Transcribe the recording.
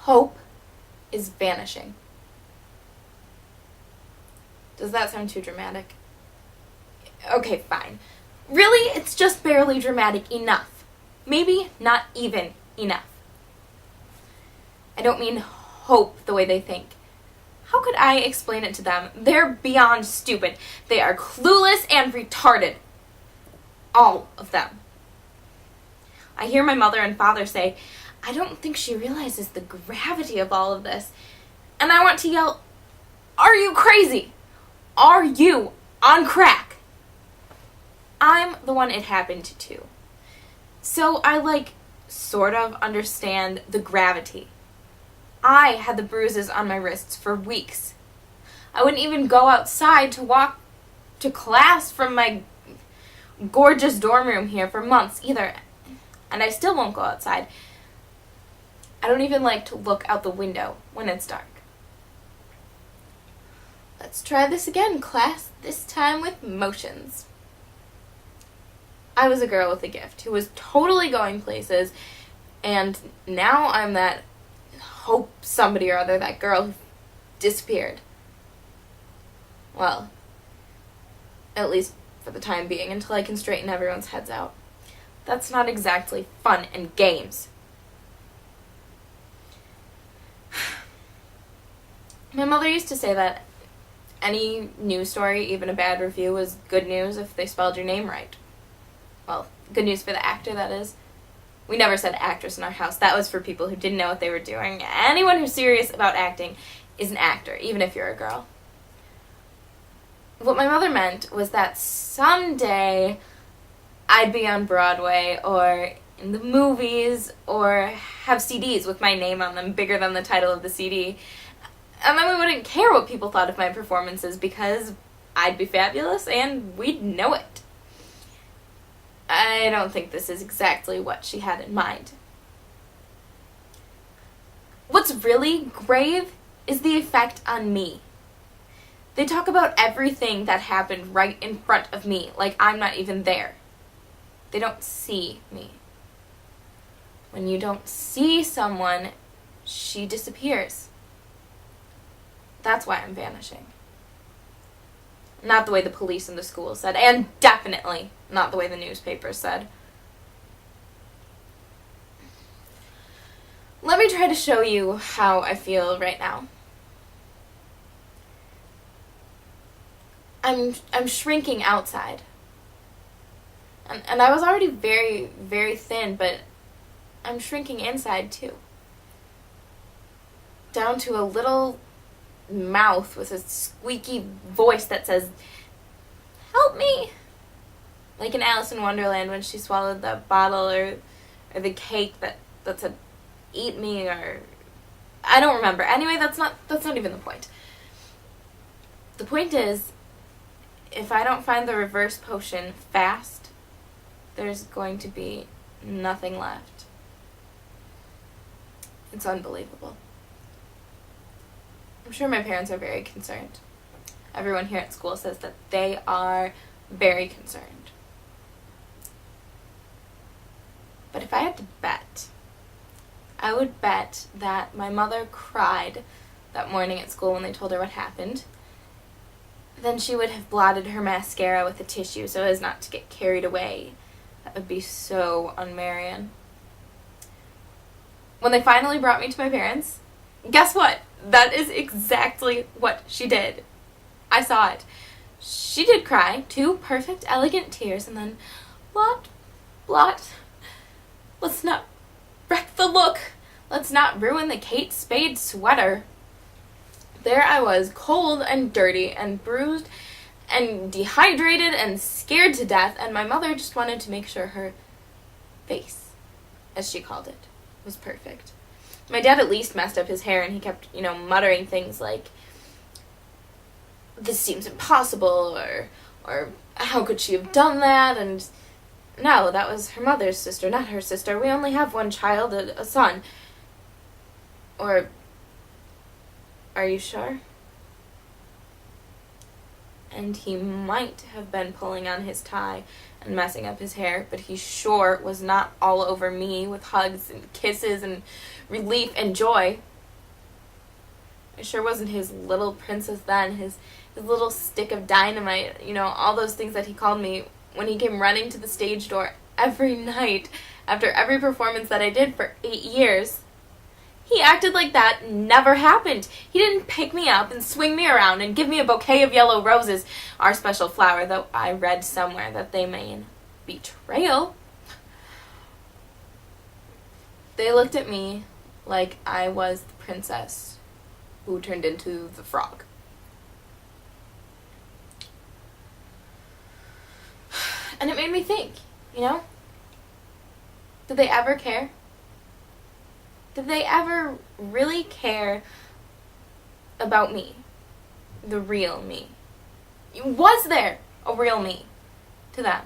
Hope is vanishing. Does that sound too dramatic? Okay, fine. Really, it's just barely dramatic enough. Maybe not even enough. I don't mean hope the way they think. How could I explain it to them? They're beyond stupid. They are clueless and retarded. All of them. I hear my mother and father say, I don't think she realizes the gravity of all of this. And I want to yell, are you crazy? Are you on crack? I'm the one it happened to. So I sort of understand the gravity. I had the bruises on my wrists for weeks. I wouldn't even go outside to walk to class from my gorgeous dorm room here for months either. And I still won't go outside. I don't even like to look out the window when it's dark. Let's try this again, class, this time with motions. I was a girl with a gift who was totally going places, and now I'm that hope somebody or other, that girl who disappeared. Well, at least for the time being, until I can straighten everyone's heads out. That's not exactly fun and games. My mother used to say that any news story, even a bad review, was good news if they spelled your name right. Well, good news for the actor, that is. We never said actress in our house. That was for people who didn't know what they were doing. Anyone who's serious about acting is an actor, even if you're a girl. What my mother meant was that someday I'd be on Broadway or in the movies or have CDs with my name on them bigger than the title of the CD. And then we wouldn't care what people thought of my performances because I'd be fabulous and we'd know it. I don't think this is exactly what she had in mind. What's really grave is the effect on me. They talk about everything that happened right in front of me, like I'm not even there. They don't see me. When you don't see someone, she disappears. That's why I'm vanishing. Not the way the police and the school said, and definitely not the way the newspapers said. Let me try to show you how I feel right now. I'm shrinking outside. And I was already very, very thin, but I'm shrinking inside too. Down to a little mouth with a squeaky voice that says, help me! Like in Alice in Wonderland when she swallowed the bottle or the cake that said, eat me, or I don't remember. Anyway, that's not even the point. The point is, if I don't find the reverse potion fast, there's going to be nothing left. It's unbelievable. I'm sure my parents are very concerned. Everyone here at school says that they are very concerned. But if I had to bet, I would bet that my mother cried that morning at school when they told her what happened. Then she would have blotted her mascara with a tissue so as not to get carried away. That would be so un-Marian. When they finally brought me to my parents, guess what? That is exactly what she did. I saw it. She did cry, 2 perfect, elegant tears, and then, blot. Let's not wreck the look. Let's not ruin the Kate Spade sweater. There I was, cold and dirty and bruised and dehydrated and scared to death, and my mother just wanted to make sure her face, as she called it, was perfect. My dad at least messed up his hair, and he kept, muttering things like, this seems impossible, or how could she have done that, and no, that was her mother's sister, not her sister. We only have one child, a son. Or, are you sure? And he might have been pulling on his tie and messing up his hair, but he sure was not all over me with hugs and kisses and relief and joy. I sure wasn't his little princess then, his little stick of dynamite, all those things that he called me when he came running to the stage door every night after every performance that I did for 8 years. He acted like that never happened. He didn't pick me up and swing me around and give me a bouquet of yellow roses, our special flower, though I read somewhere that they mean betrayal. They looked at me like I was the princess who turned into the frog. And it made me think, did they ever care? Did they ever really care about me? The real me? Was there a real me to them?